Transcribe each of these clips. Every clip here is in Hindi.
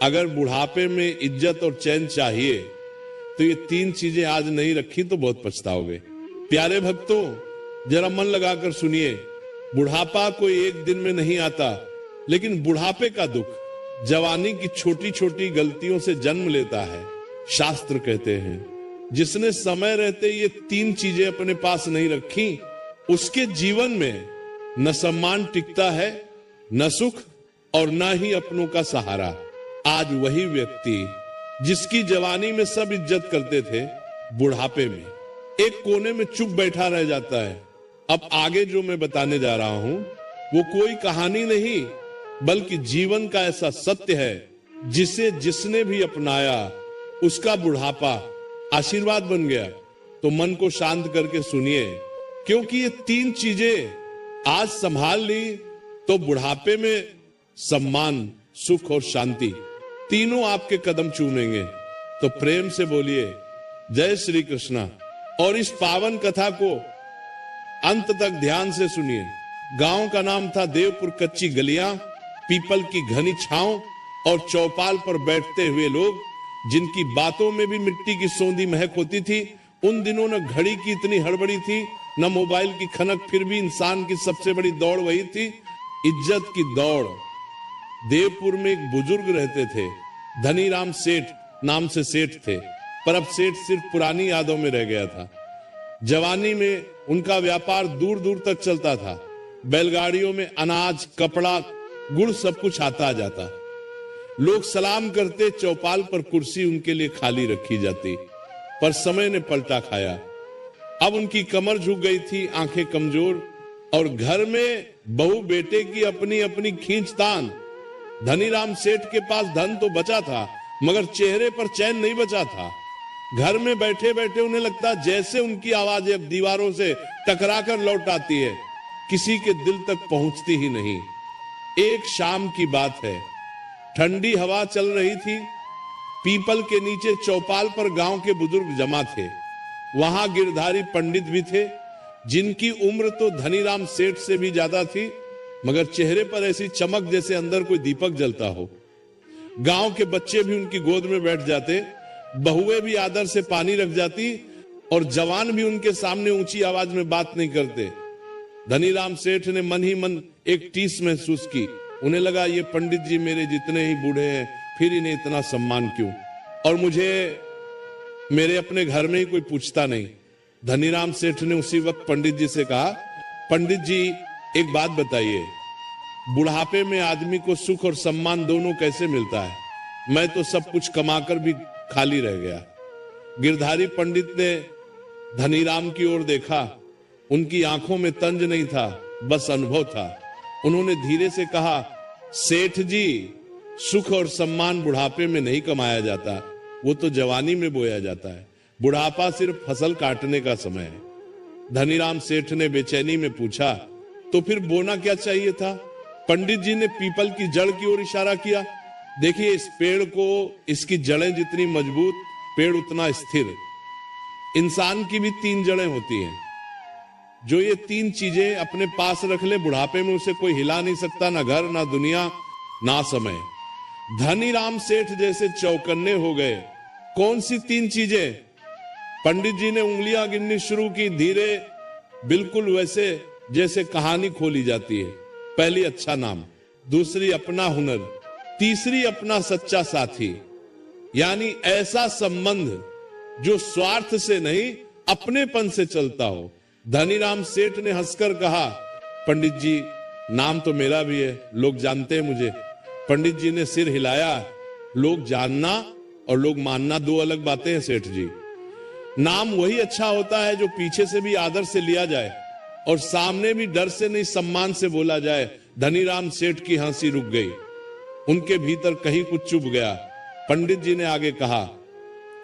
अगर बुढ़ापे में इज्जत और चैन चाहिए तो ये 3 चीजें आज नहीं रखी तो बहुत पछताओगे। प्यारे भक्तों, जरा मन लगाकर सुनिए। बुढ़ापा कोई एक दिन में नहीं आता, लेकिन बुढ़ापे का दुख जवानी की छोटी छोटी गलतियों से जन्म लेता है। शास्त्र कहते हैं, जिसने समय रहते ये 3 चीजें अपने पास नहीं रखी, उसके जीवन में न सम्मान टिकता है, न सुख और न ही अपनों का सहारा। आज वही व्यक्ति जिसकी जवानी में सब इज्जत करते थे, बुढ़ापे में एक कोने में चुप बैठा रह जाता है। अब आगे जो मैं बताने जा रहा हूं वो कोई कहानी नहीं, बल्कि जीवन का ऐसा सत्य है जिसे जिसने भी अपनाया उसका बुढ़ापा आशीर्वाद बन गया। तो मन को शांत करके सुनिए, क्योंकि ये 3 चीजें आज संभाल ली तो बुढ़ापे में सम्मान, सुख और शांति तीनों आपके कदम चूमेंगे। तो प्रेम से बोलिए जय श्री कृष्णा। और इस पावन कथा को अंत तक ध्यान से सुनिए। गांव का नाम था देवपुर। कच्ची गलियां, पीपल की घनी छांव और चौपाल पर बैठते हुए लोग, जिनकी बातों में भी मिट्टी की सौंधी महक होती थी। उन दिनों न घड़ी की इतनी हड़बड़ी थी, न मोबाइल की खनक, फिर भी इंसान की सबसे बड़ी दौड़ वही थी, इज्जत की दौड़। देवपुर में एक बुजुर्ग रहते थे, धनीराम सेठ नाम से सेठ थे, पर अब सेठ सिर्फ पुरानी यादों में रह गया था। जवानी में उनका व्यापार दूर दूर तक चलता था। बैलगाड़ियों में अनाज, कपड़ा, गुड़ सब कुछ आता जाता। लोग सलाम करते, चौपाल पर कुर्सी उनके लिए खाली रखी जाती। पर समय ने पलटा खाया। अब उनकी कमर झुक गई थी, आंखें कमजोर, और घर में बहू बेटे की अपनी अपनी खींचतान। धनीराम सेठ के पास धन तो बचा था, मगर चेहरे पर चैन नहीं बचा था। घर में बैठे बैठे उन्हें लगता जैसे उनकी आवाज अब दीवारों से टकराकर लौट आती है, किसी के दिल तक पहुंचती ही नहीं। एक शाम की बात है, ठंडी हवा चल रही थी। पीपल के नीचे चौपाल पर गांव के बुजुर्ग जमा थे। वहां गिरधारी पंडित भी थे, जिनकी उम्र तो धनीराम सेठ से भी ज्यादा थी, मगर चेहरे पर ऐसी चमक जैसे अंदर कोई दीपक जलता हो। गांव के बच्चे भी उनकी गोद में बैठ जाते, बहुएं भी आदर से पानी रख जाती, और जवान भी उनके सामने ऊंची आवाज में बात नहीं करते। धनीराम सेठ ने मन ही मन एक टीस महसूस की। उन्हें लगा ये पंडित जी मेरे जितने ही बूढ़े हैं, फिर इन्हें इतना सम्मान क्यों, और मुझे मेरे अपने घर में ही कोई पूछता नहीं। धनीराम सेठ ने उसी वक्त पंडित जी से कहा, पंडित जी एक बात बताइए, बुढ़ापे में आदमी को सुख और सम्मान दोनों कैसे मिलता है? मैं तो सब कुछ कमाकर भी खाली रह गया। गिरधारी पंडित ने धनीराम की ओर देखा। उनकी आंखों में तंज नहीं था, बस अनुभव था। उन्होंने धीरे से कहा, सेठ जी, सुख और सम्मान बुढ़ापे में नहीं कमाया जाता, वो तो जवानी में बोया जाता है। बुढ़ापा सिर्फ फसल काटने का समय है। धनीराम सेठ ने बेचैनी में पूछा, तो फिर बोना क्या चाहिए था? पंडित जी ने पीपल की जड़ की ओर इशारा किया। देखिए, इस पेड़ को, इसकी जड़ें जितनी मजबूत, पेड़ उतना स्थिर। इंसान की भी 3 जड़ें होती हैं। जो ये 3 चीजें अपने पास रख ले, बुढ़ापे में उसे कोई हिला नहीं सकता, ना घर, ना दुनिया, ना समय। धनीराम सेठ जैसे चौकन्ने हो गए। कौन सी 3 चीजें? पंडित जी ने उंगलियां गिननी शुरू की, धीरे, बिल्कुल वैसे जैसे कहानी खोली जाती है। पहली, अच्छा नाम। दूसरी, अपना हुनर। तीसरी, अपना सच्चा साथी। यानी ऐसा संबंध जो स्वार्थ से नहीं, अपनेपन से चलता हो। धनीराम सेठ ने हंसकर कहा, पंडित जी, नाम तो मेरा भी है, लोग जानते हैं मुझे। पंडित जी ने सिर हिलाया। लोग जानना और लोग मानना 2 अलग बातें हैं सेठ जी। नाम वही अच्छा होता है जो पीछे से भी आदर से लिया जाए और सामने भी डर से नहीं, सम्मान से बोला जाए। धनीराम सेठ की हंसी रुक गई। उनके भीतर कहीं कुछ चुभ गया। पंडित जी ने आगे कहा,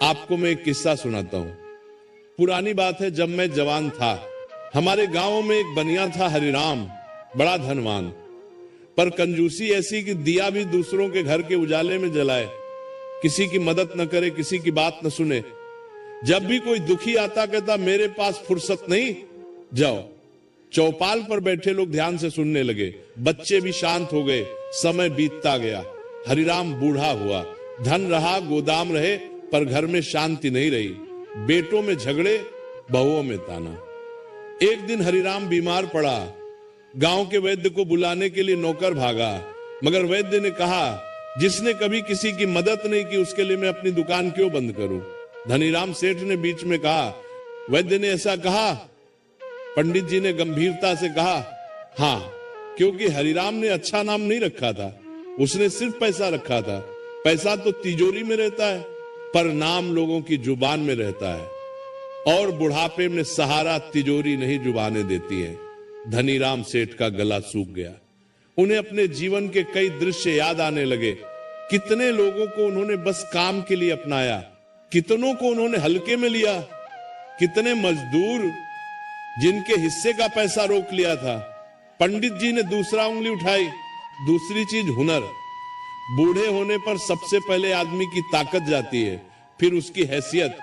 आपको मैं एक किस्सा सुनाता हूं। पुरानी बात है, जब मैं जवान था, हमारे गांव में एक बनिया था, हरिराम, बड़ा धनवान, पर कंजूसी ऐसी कि दिया भी दूसरों के घर के उजाले में जलाए, किसी की मदद न करे, किसी की बात न सुने। जब भी कोई दुखी आता कहता, मेरे पास फुर्सत नहीं, जाओ। चौपाल पर बैठे लोग ध्यान से सुनने लगे। बच्चे भी शांत हो गए। समय बीतता गया। हरिराम बूढ़ा हुआ, धन रहा, गोदाम रहे, पर घर में शांति नहीं रही। बेटों में झगड़े, बहुओं में ताना। एक दिन हरिराम बीमार पड़ा। गांव के वैद्य को बुलाने के लिए नौकर भागा, मगर वैद्य ने कहा, जिसने कभी किसी की मदद नहीं की उसके लिए मैं अपनी दुकान क्यों बंद करूं। धनीराम सेठ ने बीच में कहा, वैद्य ने ऐसा कहा? पंडित जी ने गंभीरता से कहा, हां, क्योंकि हरिराम ने अच्छा नाम नहीं रखा था, उसने सिर्फ पैसा रखा था। पैसा तो तिजोरी में रहता है, पर नाम लोगों की जुबान में रहता है, और बुढ़ापे में सहारा तिजोरी नहीं जुबानें देती है। धनीराम सेठ का गला सूख गया। उन्हें अपने जीवन के कई दृश्य याद आने लगे। कितने लोगों को उन्होंने बस काम के लिए अपनाया, कितनों को उन्होंने हल्के में लिया, कितने मजदूर जिनके हिस्से का पैसा रोक लिया था। पंडित जी ने दूसरा उंगली उठाई। दूसरी चीज हुनर। बूढ़े होने पर सबसे पहले आदमी की ताकत जाती है, फिर उसकी हैसियत।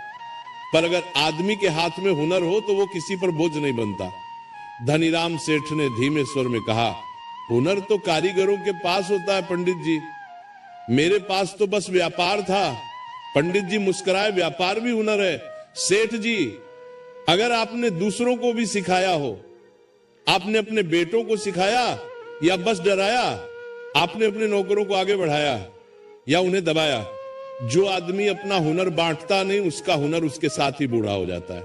पर अगर आदमी के हाथ में हुनर हो तो वो किसी पर बोझ नहीं बनता। धनीराम सेठ ने धीमे स्वर में कहा, हुनर तो कारीगरों के पास होता है पंडित जी, मेरे पास तो बस व्यापार था। पंडित जी मुस्कुराए, व्यापार भी हुनर है। सेठ जी, अगर आपने दूसरों को भी सिखाया हो, आपने अपने बेटों को सिखाया या बस डराया? आपने अपने नौकरों को आगे बढ़ाया या उन्हें दबाया? जो आदमी अपना हुनर बांटता नहीं, उसका हुनर उसके साथ ही बूढ़ा हो जाता है।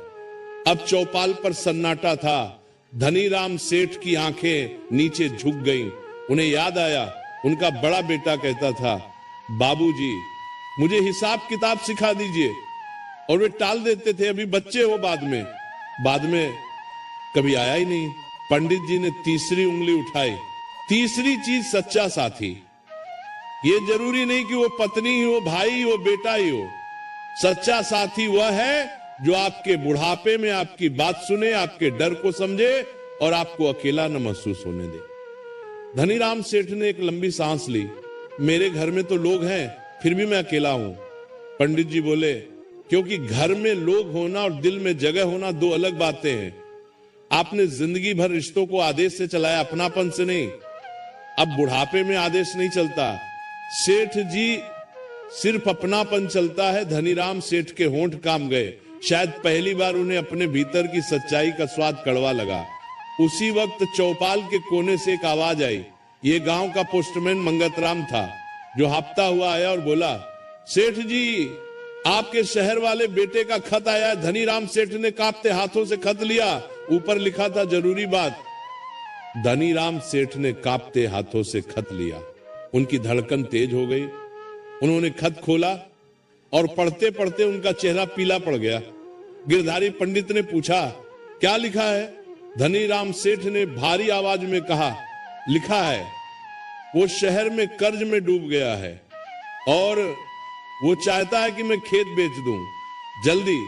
अब चौपाल पर सन्नाटा था। धनीराम सेठ की आंखें नीचे झुक गईं। उन्हें याद आया, उनका बड़ा बेटा कहता था, बाबूजी, मुझे हिसाब किताब सिखा दीजिए, और वे टाल देते थे, अभी बच्चे हो, बाद में कभी आया ही नहीं। पंडित जी ने तीसरी उंगली उठाई। तीसरी चीज सच्चा साथी। ये जरूरी नहीं कि वो पत्नी ही हो, भाई हो, बेटा ही हो। सच्चा साथी वह है जो आपके बुढ़ापे में आपकी बात सुने, आपके डर को समझे और आपको अकेला न महसूस होने दे। धनीराम सेठ ने एक लंबी सांस ली। मेरे घर में तो लोग हैं, फिर भी मैं अकेला हूं। पंडित जी बोले, क्योंकि घर में लोग होना और दिल में जगह होना दो अलग बातें हैं। आपने जिंदगी भर रिश्तों को आदेश से चलाया, अपनापन से नहीं। अब बुढ़ापे में आदेश नहीं चलता। सेठ जी, सिर्फ अपनापन चलता है। धनीराम सेठ के होंठ काम गए। शायद पहली बार उन्हें अपने भीतर की सच्चाई का स्वाद कड़वा लगा। उसी वक्त चौपाल के कोने से एक आवाज आई। ये गांव का पोस्टमैन मंगतराम था, जो हांफता हुआ आया और बोला, सेठ जी, आपके शहर वाले बेटे का खत आया है। धनीराम सेठ ने कांपते हाथों से खत लिया। ऊपर लिखा था, जरूरी बात। धनीराम सेठ ने कांपते हाथों से खत लिया। उनकी धड़कन तेज हो गई। उन्होंने खत खोला और पढ़ते पढ़ते उनका चेहरा पीला पड़ गया। गिरधारी पंडित ने पूछा, क्या लिखा है? धनीराम सेठ ने भारी आवाज में कहा, लिखा है, वो शहर में कर्ज में डूब गया है और वो चाहता है कि मैं खेत बेच दूं जल्दी,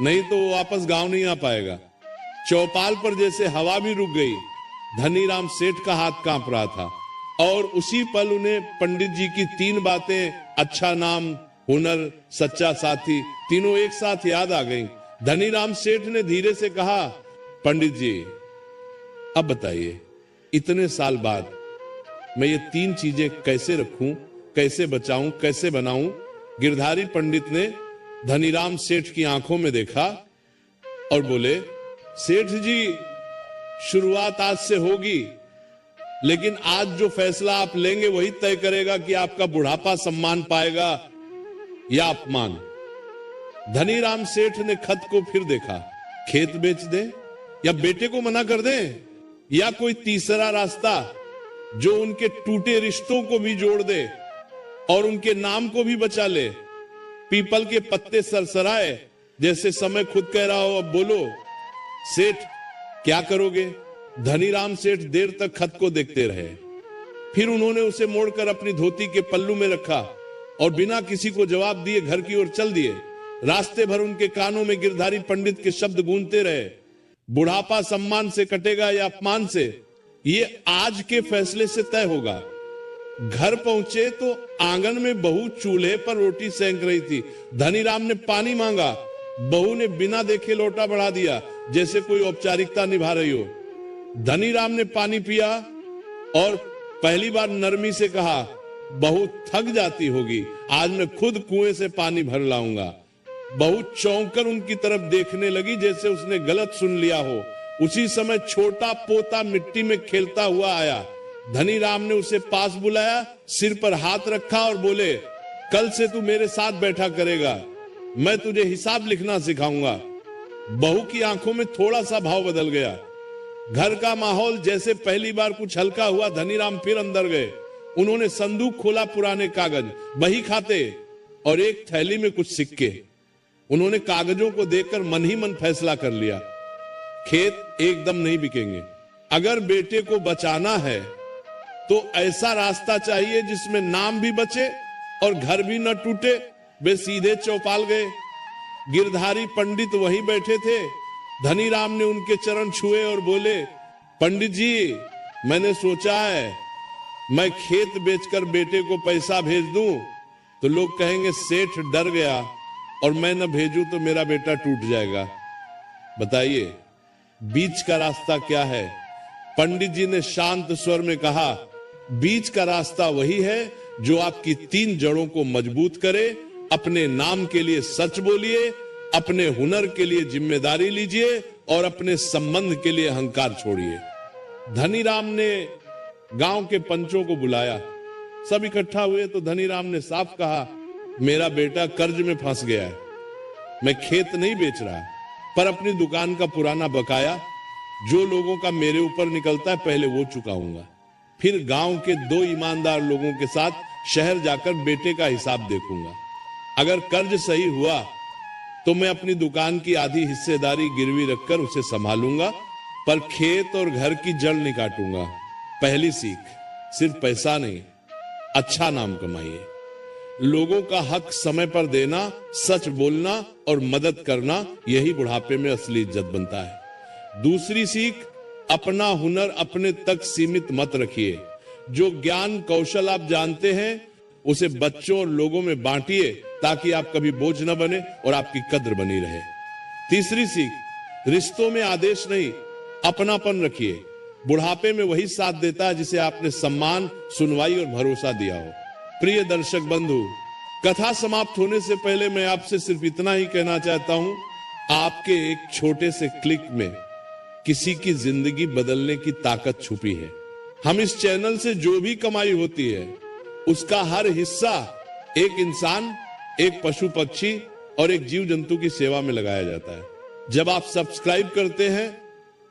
नहीं तो वो वापस गांव नहीं आ पाएगा। चौपाल पर जैसे हवा भी रुक गई। धनीराम सेठ का हाथ कांप रहा था और उसी पल उन्हें पंडित जी की तीन बातें, अच्छा नाम, हुनर, सच्चा साथी, तीनों एक साथ याद आ गईं। धनीराम सेठ ने धीरे से कहा, पंडित जी, अब बताइए, इतने साल बाद मैं ये तीन चीजें कैसे रखूं, कैसे बचाऊं, कैसे बनाऊं? गिरधारी पंडित ने धनीराम सेठ की आंखों में देखा और बोले, सेठ जी, शुरुआत आज से होगी, लेकिन आज जो फैसला आप लेंगे वही तय करेगा कि आपका बुढ़ापा सम्मान पाएगा या अपमान। धनीराम सेठ ने खत को फिर देखा। खेत बेच दे या बेटे को मना कर दे, या कोई तीसरा रास्ता जो उनके टूटे रिश्तों को भी जोड़ दे और उनके नाम को भी बचा ले। पीपल के पत्ते सरसराए, जैसे समय खुद कह रहा हो, अब बोलो सेठ, क्या करोगे? धनीराम सेठ देर तक खत को देखते रहे। फिर उन्होंने उसे मोड़कर अपनी धोती के पल्लू में रखा और बिना किसी को जवाब दिए घर की ओर चल दिए। रास्ते भर उनके कानों में गिरधारी पंडित के शब्द गूंजते रहे, बुढ़ापा सम्मान से कटेगा या अपमान से, ये आज के फैसले से तय होगा। घर पहुंचे तो आंगन में बहू चूल्हे पर रोटी सेंक रही थी। धनीराम ने पानी मांगा। बहू ने बिना देखे लोटा बढ़ा दिया, जैसे कोई औपचारिकता निभा रही हो। धनीराम ने पानी पिया और पहली बार नरमी से कहा, बहू थक जाती होगी, आज मैं खुद कुएं से पानी भर लाऊंगा। बहू चौंककर उनकी तरफ देखने लगी जैसे उसने गलत सुन लिया हो। उसी समय छोटा पोता मिट्टी में खेलता हुआ आया। धनी राम ने उसे पास बुलाया, सिर पर हाथ रखा और बोले, कल से तू मेरे साथ बैठा करेगा, मैं तुझे हिसाब लिखना सिखाऊंगा। बहू की आंखों में थोड़ा सा भाव बदल गया। घर का माहौल जैसे पहली बार कुछ हल्का हुआ। धनी राम फिर अंदर गए। उन्होंने संदूक खोला, पुराने कागज, बही खाते और एक थैली में कुछ सिक्के। उन्होंने कागजों को देखकर मन ही मन फैसला कर लिया, खेत एकदम नहीं बिकेंगे। अगर बेटे को बचाना है तो ऐसा रास्ता चाहिए जिसमें नाम भी बचे और घर भी न टूटे। वे सीधे चौपाल गए। गिरधारी पंडित वहीं बैठे थे। धनी राम ने उनके चरण छुए और बोले, पंडित जी, मैंने सोचा है मैं खेत बेचकर बेटे को पैसा भेज दूं तो लोग कहेंगे सेठ डर गया, और मैं न भेजूं तो मेरा बेटा टूट जाएगा। बताइए बीच का रास्ता क्या है? पंडित जी ने शांत स्वर में कहा, बीच का रास्ता वही है जो आपकी 3 जड़ों को मजबूत करे। अपने नाम के लिए सच बोलिए, अपने हुनर के लिए जिम्मेदारी लीजिए और अपने संबंध के लिए अहंकार छोड़िए। धनी राम ने गांव के पंचों को बुलाया। सब इकट्ठा हुए तो धनी राम ने साफ कहा, मेरा बेटा कर्ज में फंस गया है। मैं खेत नहीं बेच रहा, पर अपनी दुकान का पुराना बकाया जो लोगों का मेरे ऊपर निकलता है पहले वो चुकाऊंगा। फिर गांव के 2 ईमानदार लोगों के साथ शहर जाकर बेटे का हिसाब देखूंगा। अगर कर्ज सही हुआ तो मैं अपनी दुकान की आधी हिस्सेदारी गिरवी रखकर उसे संभालूंगा, पर खेत और घर की जड़ नहीं काटूंगा। पहली सीख, सिर्फ पैसा नहीं, अच्छा नाम कमाइए। लोगों का हक समय पर देना, सच बोलना और मदद करना, यही बुढ़ापे में असली इज्जत बनता है। दूसरी सीख, अपना हुनर अपने तक सीमित मत रखिए। जो ज्ञान कौशल आप जानते हैं उसे बच्चों और लोगों में बांटिए ताकि आप कभी बोझ न बने और आपकी कद्र बनी रहे। तीसरी सीख, रिश्तों में आदेश नहीं, अपनापन रखिए। बुढ़ापे में वही साथ देता है जिसे आपने सम्मान, सुनवाई और भरोसा दिया हो। प्रिय दर्शक बंधु, कथा समाप्त होने से पहले मैं आपसे सिर्फ इतना ही कहना चाहता हूं, आपके एक छोटे से क्लिक में किसी की जिंदगी बदलने की ताकत छुपी है। हम इस चैनल से जो भी कमाई होती है उसका हर हिस्सा एक इंसान, एक पशु पक्षी और एक जीव जंतु की सेवा में लगाया जाता है। जब आप सब्सक्राइब करते हैं,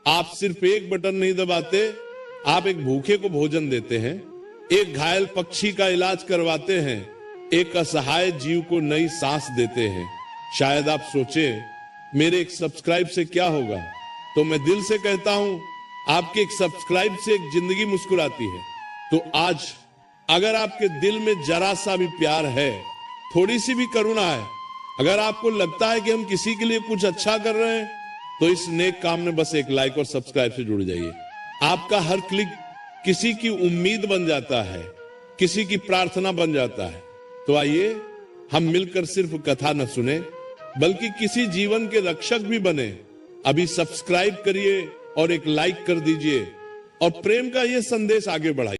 आप सिर्फ एक बटन नहीं दबाते, आप एक भूखे को भोजन देते हैं, एक घायल पक्षी का इलाज करवाते हैं, एक असहाय जीव को नई सांस देते हैं। शायद आप सोचें मेरे एक सब्सक्राइब से क्या होगा, तो मैं दिल से कहता हूं आपके एक सब्सक्राइब से एक जिंदगी मुस्कुराती है। तो आज अगर आपके दिल में जरा सा भी प्यार है, थोड़ी सी भी करुणा है, अगर आपको लगता है कि हम किसी के लिए कुछ अच्छा कर रहे हैं, तो इस नेक काम में बस एक लाइक और सब्सक्राइब से जुड़ जाइए। आपका हर क्लिक किसी की उम्मीद बन जाता है, किसी की प्रार्थना बन जाता है। तो आइए हम मिलकर सिर्फ कथा न सुने बल्कि किसी जीवन के रक्षक भी बने। अभी सब्सक्राइब करिए और एक लाइक कर दीजिए और प्रेम का ये संदेश आगे बढ़ाइए।